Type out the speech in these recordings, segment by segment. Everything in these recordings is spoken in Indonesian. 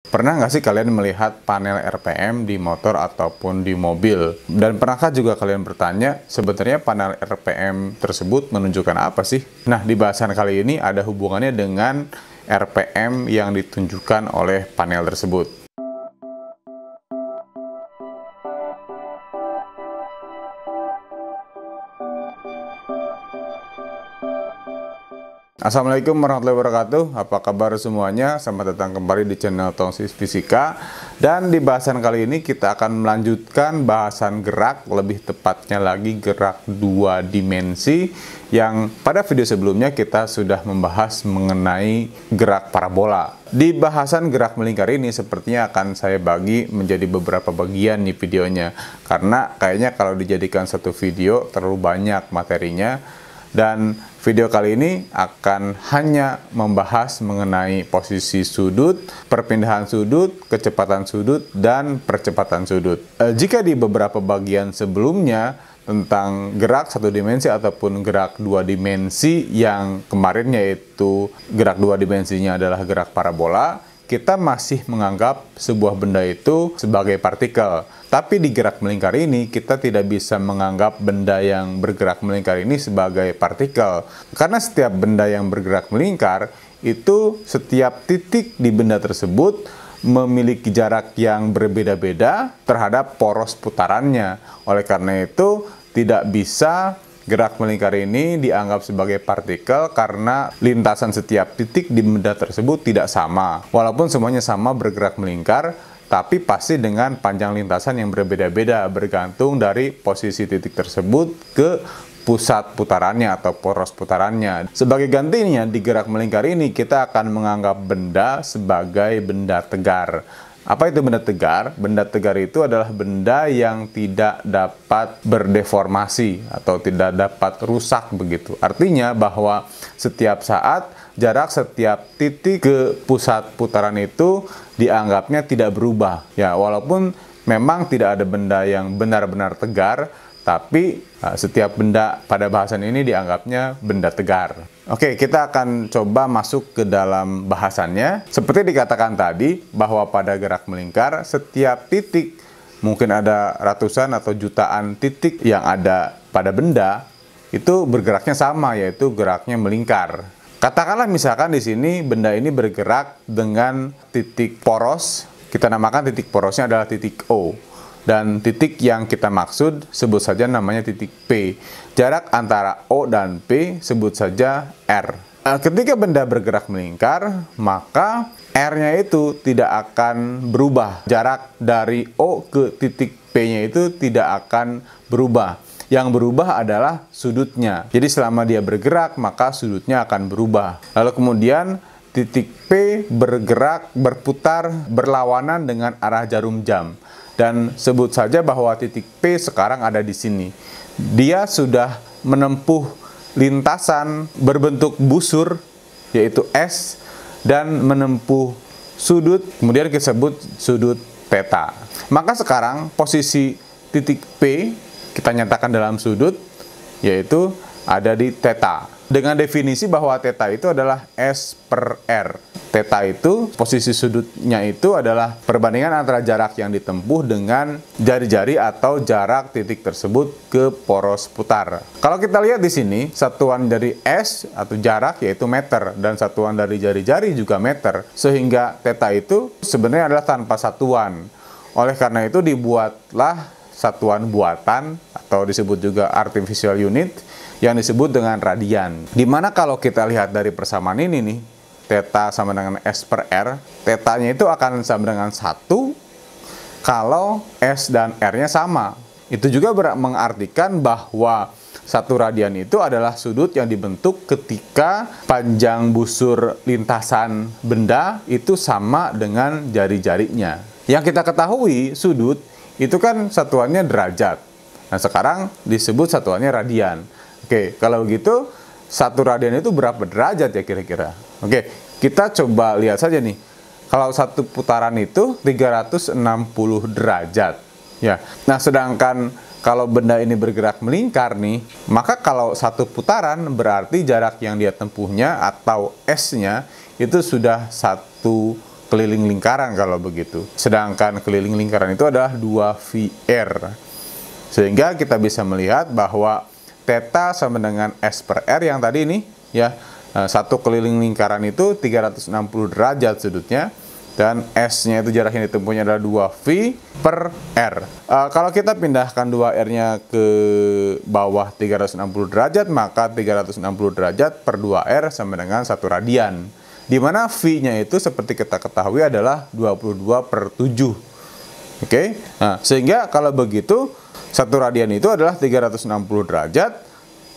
Pernah nggak sih kalian melihat panel RPM di motor ataupun di mobil? Dan pernahkah juga kalian bertanya, sebenarnya panel RPM tersebut menunjukkan apa sih? Nah, di bahasan kali ini ada hubungannya dengan RPM yang ditunjukkan oleh panel tersebut. Assalamualaikum warahmatullahi wabarakatuh. Apa kabar semuanya? Selamat datang kembali di channel Tongsis Fisika. Dan di bahasan kali ini kita akan melanjutkan bahasan gerak, lebih tepatnya lagi gerak dua dimensi, yang pada video sebelumnya kita sudah membahas mengenai gerak parabola. Di bahasan gerak melingkar ini sepertinya akan saya bagi menjadi beberapa bagian nih videonya, karena kayaknya kalau dijadikan satu video terlalu banyak materinya. Dan video kali ini akan hanya membahas mengenai posisi sudut, perpindahan sudut, kecepatan sudut, dan percepatan sudut. Jika di beberapa bagian sebelumnya tentang gerak satu dimensi ataupun gerak dua dimensi yang kemarin, yaitu gerak dua dimensinya adalah gerak parabola, kita masih menganggap sebuah benda itu sebagai partikel. Tapi di gerak melingkar ini, kita tidak bisa menganggap benda yang bergerak melingkar ini sebagai partikel. Karena setiap benda yang bergerak melingkar, itu setiap titik di benda tersebut memiliki jarak yang berbeda-beda terhadap poros putarannya. Oleh karena itu, tidak bisa gerak melingkar ini dianggap sebagai partikel karena lintasan setiap titik di benda tersebut tidak sama. Walaupun semuanya sama bergerak melingkar, tapi pasti dengan panjang lintasan yang berbeda-beda bergantung dari posisi titik tersebut ke pusat putarannya atau poros putarannya. Sebagai gantinya, di gerak melingkar ini kita akan menganggap benda sebagai benda tegar. Apa itu benda tegar? Benda tegar itu adalah benda yang tidak dapat berdeformasi atau tidak dapat rusak begitu. Artinya bahwa setiap saat jarak setiap titik ke pusat putaran itu dianggapnya tidak berubah. Ya, walaupun memang tidak ada benda yang benar-benar tegar, tapi setiap benda pada bahasan ini dianggapnya benda tegar. Oke, kita akan coba masuk ke dalam bahasannya. Seperti dikatakan tadi, bahwa pada gerak melingkar, setiap titik, mungkin ada ratusan atau jutaan titik yang ada pada benda, itu bergeraknya sama, yaitu geraknya melingkar. Katakanlah misalkan di sini benda ini bergerak dengan titik poros, kita namakan titik porosnya adalah titik O. Dan titik yang kita maksud sebut saja namanya titik P. Jarak antara O dan P sebut saja R. Ketika benda bergerak melingkar, maka R-nya itu tidak akan berubah. Jarak dari O ke titik P-nya itu tidak akan berubah. Yang berubah adalah sudutnya. Jadi selama dia bergerak, maka sudutnya akan berubah. Lalu kemudian titik P bergerak, berputar, berlawanan dengan arah jarum jam. Dan sebut saja bahwa titik P sekarang ada di sini. Dia sudah menempuh lintasan berbentuk busur, yaitu S, dan menempuh sudut, kemudian disebut sudut theta. Maka sekarang posisi titik P kita nyatakan dalam sudut, yaitu ada di theta. Dengan definisi bahwa theta itu adalah S per R. Theta itu, posisi sudutnya itu adalah perbandingan antara jarak yang ditempuh dengan jari-jari atau jarak titik tersebut ke poros putar. Kalau kita lihat di sini, satuan dari S atau jarak yaitu meter, dan satuan dari jari-jari juga meter. Sehingga theta itu sebenarnya adalah tanpa satuan. Oleh karena itu dibuatlah satuan buatan atau disebut juga artificial unit yang disebut dengan radian. Dimana kalau kita lihat dari persamaan ini nih, theta sama dengan S per R, theta-nya itu akan sama dengan 1 kalau S dan R-nya sama. Itu juga mengartikan bahwa satu radian itu adalah sudut yang dibentuk ketika panjang busur lintasan benda itu sama dengan jari-jarinya. Yang kita ketahui, sudut itu kan satuannya derajat. Nah, sekarang disebut satuannya radian. Oke, kalau begitu, satu radian itu berapa derajat ya kira-kira? Oke, kita coba lihat saja nih. Kalau satu putaran itu 360 derajat. Ya. Nah, sedangkan kalau benda ini bergerak melingkar nih, maka kalau satu putaran berarti jarak yang dia tempuhnya atau S-nya itu sudah 1 keliling lingkaran kalau begitu. Sedangkan keliling lingkaran itu adalah 2VR. Sehingga kita bisa melihat bahwa theta sama dengan S per R yang tadi ini ya. Satu keliling lingkaran itu 360 derajat sudutnya, dan S-nya itu jarak yang ditempuhnya adalah 2V per R. Kalau kita pindahkan 2R-nya ke bawah 360 derajat, maka 360 derajat per 2R sama dengan 1 radian. Di mana V-nya itu seperti kita ketahui adalah 22 per 7. Oke? Nah, sehingga kalau begitu, 1 radian itu adalah 360 derajat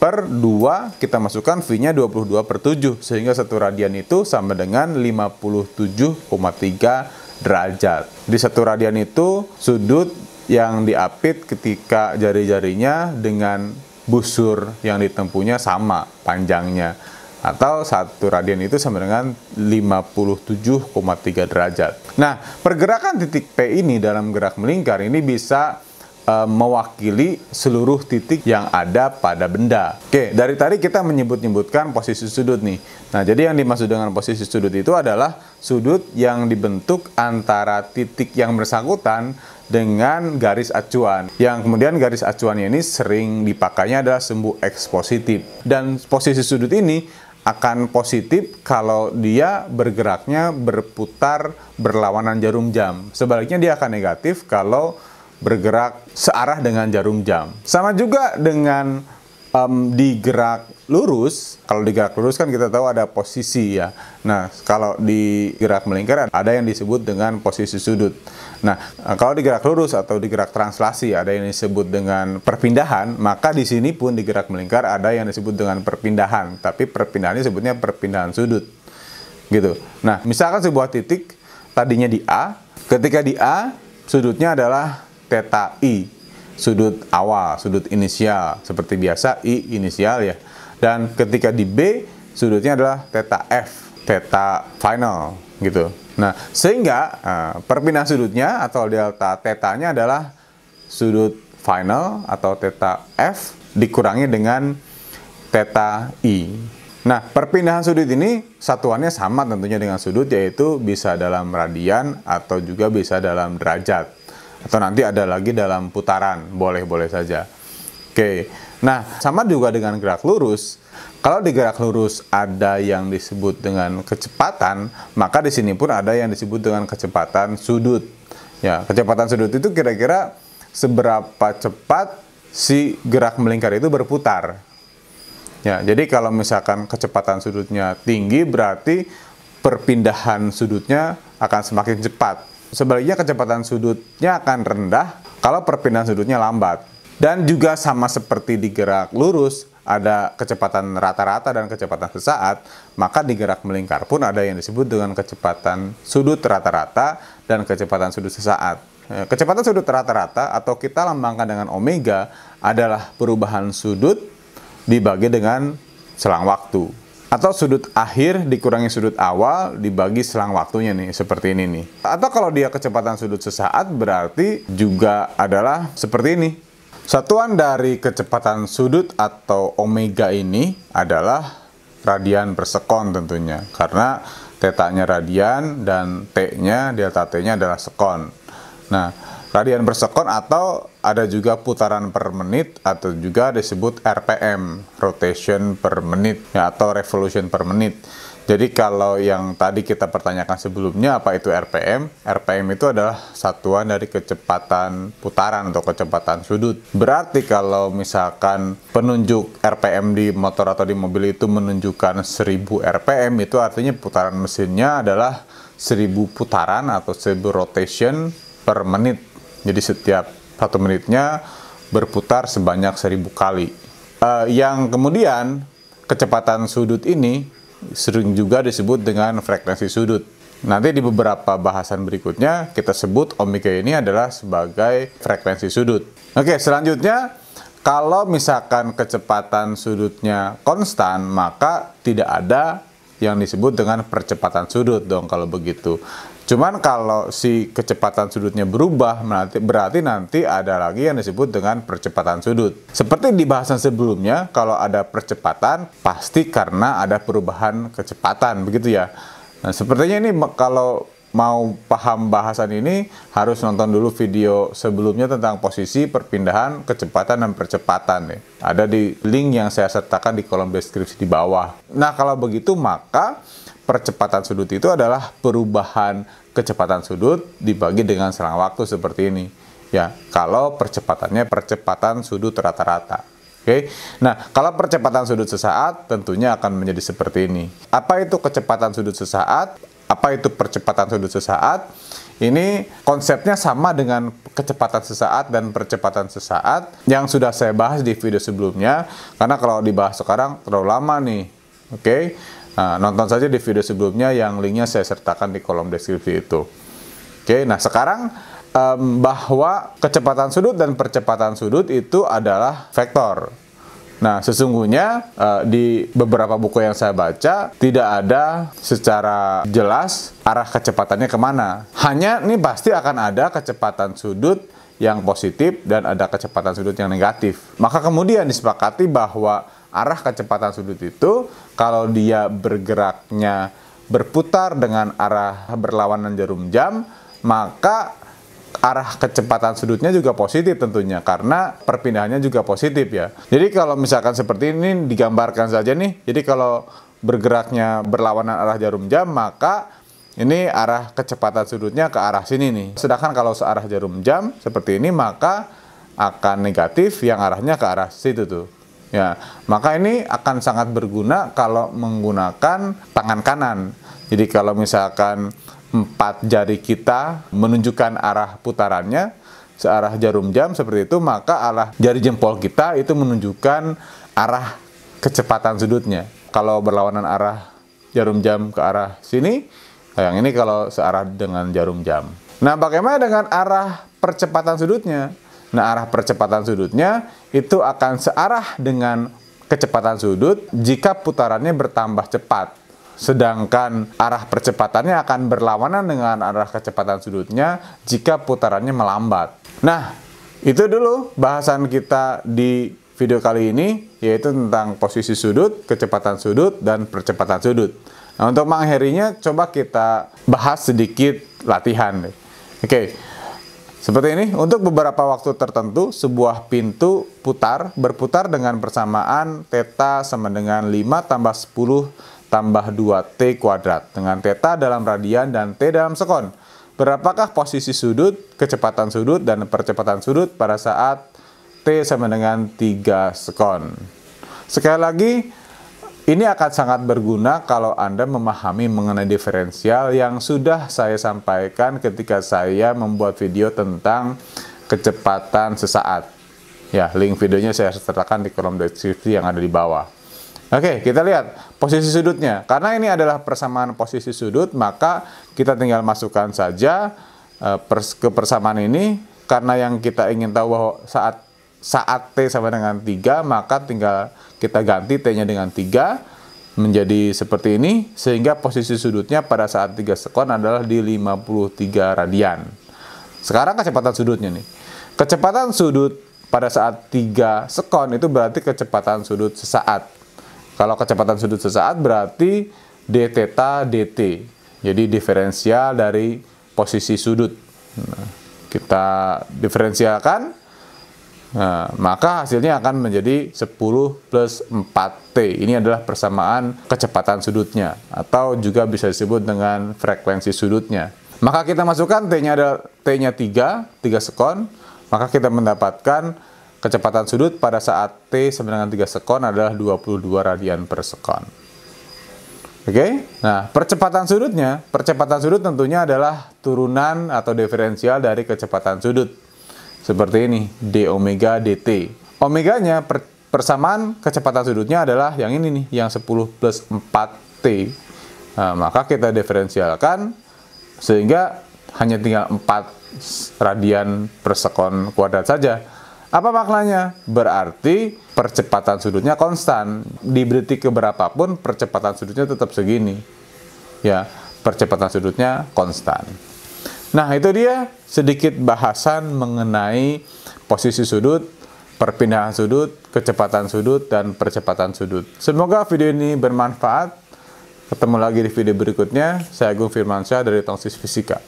per 2, kita masukkan V-nya 22 per 7, sehingga 1 radian itu sama dengan 57,3 derajat. Di 1 radian itu sudut yang diapit ketika jari-jarinya dengan busur yang ditempuhnya sama panjangnya, atau 1 radian itu sama dengan 57,3 derajat. Nah, pergerakan titik P ini dalam gerak melingkar ini bisa mewakili seluruh titik yang ada pada benda. Oke, dari tadi kita menyebutkan posisi sudut nih. Nah, jadi yang dimaksud dengan posisi sudut itu adalah sudut yang dibentuk antara titik yang bersangkutan dengan garis acuan. Yang kemudian garis acuannya ini sering dipakainya adalah sumbu X positif. Dan posisi sudut ini akan positif kalau dia bergeraknya berputar berlawanan jarum jam. Sebaliknya dia akan negatif kalau bergerak searah dengan jarum jam. Sama juga dengan di gerak lurus. Kalau di gerak lurus kan kita tahu ada posisi ya. Nah, kalau di gerak melingkar ada yang disebut dengan posisi sudut. Nah, kalau di gerak lurus atau di gerak translasi ada yang disebut dengan perpindahan, maka di sini pun di gerak melingkar ada yang disebut dengan perpindahan. Tapi perpindahannya sebutnya perpindahan sudut. Gitu. Nah, misalkan sebuah titik tadinya di A, ketika di A sudutnya adalah theta I, sudut awal, sudut inisial, seperti biasa I inisial ya. Dan ketika di B, sudutnya adalah theta F, theta final, gitu. Nah, sehingga perpindahan sudutnya atau delta theta-nya adalah sudut final atau theta F dikurangi dengan theta I. Nah, perpindahan sudut ini satuannya sama tentunya dengan sudut, yaitu bisa dalam radian atau juga bisa dalam derajat. Atau nanti ada lagi dalam putaran, boleh-boleh saja. Oke, nah sama juga dengan gerak lurus. Kalau di gerak lurus ada yang disebut dengan kecepatan, maka di sini pun ada yang disebut dengan kecepatan sudut. Ya, kecepatan sudut itu kira-kira seberapa cepat si gerak melingkar itu berputar. Ya, jadi kalau misalkan kecepatan sudutnya tinggi, berarti perpindahan sudutnya akan semakin cepat. Sebaliknya kecepatan sudutnya akan rendah kalau perpindahan sudutnya lambat. Dan juga sama seperti di gerak lurus, ada kecepatan rata-rata dan kecepatan sesaat, maka di gerak melingkar pun ada yang disebut dengan kecepatan sudut rata-rata dan kecepatan sudut sesaat. Kecepatan sudut rata-rata atau kita lambangkan dengan omega adalah perubahan sudut dibagi dengan selang waktu. Atau sudut akhir dikurangi sudut awal dibagi selang waktunya nih, seperti ini nih. Atau kalau dia kecepatan sudut sesaat berarti juga adalah seperti ini. Satuan dari kecepatan sudut atau omega ini adalah radian per sekon tentunya. Karena theta-nya radian dan T-nya, delta T-nya adalah sekon. Nah, radian per sekon atau ada juga putaran per menit atau juga disebut RPM, rotation per menit ya, atau revolution per menit. Jadi kalau yang tadi kita pertanyakan sebelumnya apa itu RPM? RPM itu adalah satuan dari kecepatan putaran atau kecepatan sudut. Berarti kalau misalkan penunjuk RPM di motor atau di mobil itu menunjukkan 1000 RPM, itu artinya putaran mesinnya adalah 1000 putaran atau 1000 rotation per menit. Jadi setiap 1 menitnya berputar sebanyak 1000 kali. Yang kemudian kecepatan sudut ini sering juga disebut dengan frekuensi sudut. Nanti di beberapa bahasan berikutnya kita sebut omega ini adalah sebagai frekuensi sudut. Oke, selanjutnya kalau misalkan kecepatan sudutnya konstan, maka tidak ada yang disebut dengan percepatan sudut dong kalau begitu. Cuman kalau si kecepatan sudutnya berubah, berarti nanti ada lagi yang disebut dengan percepatan sudut. Seperti di bahasan sebelumnya, kalau ada percepatan, pasti karena ada perubahan kecepatan, begitu ya. Nah, sepertinya ini kalau mau paham bahasan ini harus nonton dulu video sebelumnya tentang posisi, perpindahan, kecepatan, dan percepatan. Ada di link yang saya sertakan di kolom deskripsi di bawah. Nah, kalau begitu maka percepatan sudut itu adalah perubahan kecepatan sudut dibagi dengan selang waktu seperti ini. Ya, kalau percepatannya percepatan sudut rata-rata. Oke. Nah, kalau percepatan sudut sesaat tentunya akan menjadi seperti ini. Apa itu kecepatan sudut sesaat? Apa itu percepatan sudut sesaat? Ini konsepnya sama dengan kecepatan sesaat dan percepatan sesaat yang sudah saya bahas di video sebelumnya. Karena kalau dibahas sekarang terlalu lama nih. Oke. Nah, nonton saja di video sebelumnya yang linknya saya sertakan di kolom deskripsi itu. Oke. Nah, sekarang bahwa kecepatan sudut dan percepatan sudut itu adalah vektor. Nah, sesungguhnya di beberapa buku yang saya baca tidak ada secara jelas arah kecepatannya kemana. Hanya ini pasti akan ada kecepatan sudut yang positif dan ada kecepatan sudut yang negatif. Maka kemudian disepakati bahwa arah kecepatan sudut itu kalau dia bergeraknya berputar dengan arah berlawanan jarum jam, maka arah kecepatan sudutnya juga positif tentunya, karena perpindahannya juga positif ya. Jadi kalau misalkan seperti ini digambarkan saja nih, jadi kalau bergeraknya berlawanan arah jarum jam, maka ini arah kecepatan sudutnya ke arah sini nih. Sedangkan kalau searah jarum jam seperti ini, maka akan negatif yang arahnya ke arah situ tuh. Ya, maka ini akan sangat berguna kalau menggunakan tangan kanan. Jadi kalau misalkan 4 jari kita menunjukkan arah putarannya searah jarum jam seperti itu, maka arah jari jempol kita itu menunjukkan arah kecepatan sudutnya. Kalau berlawanan arah jarum jam ke arah sini, yang ini kalau searah dengan jarum jam. Nah, bagaimana dengan arah percepatan sudutnya? Nah, arah percepatan sudutnya itu akan searah dengan kecepatan sudut jika putarannya bertambah cepat. Sedangkan arah percepatannya akan berlawanan dengan arah kecepatan sudutnya jika putarannya melambat. Nah, itu dulu bahasan kita di video kali ini, yaitu tentang posisi sudut, kecepatan sudut, dan percepatan sudut. Nah, untuk mengakhirinya, coba kita bahas sedikit latihan. Oke, seperti ini. Untuk beberapa waktu tertentu, sebuah pintu berputar dengan persamaan θ sama dengan 5 tambah 10 tambah 2T kuadrat dengan θ dalam radian dan T dalam sekon. Berapakah posisi sudut, kecepatan sudut, dan percepatan sudut pada saat T sama dengan 3 sekon? Sekali lagi, ini akan sangat berguna kalau Anda memahami mengenai diferensial yang sudah saya sampaikan ketika saya membuat video tentang kecepatan sesaat. Ya, link videonya saya sertakan di kolom deskripsi yang ada di bawah. Oke, kita lihat posisi sudutnya. Karena ini adalah persamaan posisi sudut, maka kita tinggal masukkan saja ke persamaan ini. Karena yang kita ingin tahu bahwa saat T sama dengan 3, maka tinggal kita ganti T-nya dengan 3 menjadi seperti ini. Sehingga posisi sudutnya pada saat 3 sekon adalah di 53 radian. Sekarang kecepatan sudutnya nih. Kecepatan sudut pada saat 3 sekon itu berarti kecepatan sudut sesaat. Kalau kecepatan sudut sesaat berarti dθ dt. Jadi diferensial dari posisi sudut. Nah, kita diferensialkan, nah, maka hasilnya akan menjadi 10 plus 4T. Ini adalah persamaan kecepatan sudutnya, atau juga bisa disebut dengan frekuensi sudutnya. Maka kita masukkan T-nya ada T-nya 3 sekon, maka kita mendapatkan kecepatan sudut pada saat T sama dengan 3 sekon adalah 22 radian per sekon. Oke, nah percepatan sudut tentunya adalah turunan atau diferensial dari kecepatan sudut. Seperti ini, d omega dt. Omeganya, persamaan kecepatan sudutnya adalah yang ini nih, yang 10 plus 4T. Nah, maka kita diferensialkan sehingga hanya tinggal 4 radian per sekon kuadrat saja. Apa maknanya? Berarti percepatan sudutnya konstan. Di detik keberapapun percepatan sudutnya tetap segini. Ya, percepatan sudutnya konstan. Nah, itu dia sedikit bahasan mengenai posisi sudut, perpindahan sudut, kecepatan sudut, dan percepatan sudut. Semoga video ini bermanfaat. Ketemu lagi di video berikutnya. Saya Agung Firmansyah dari Tongsis Fisika.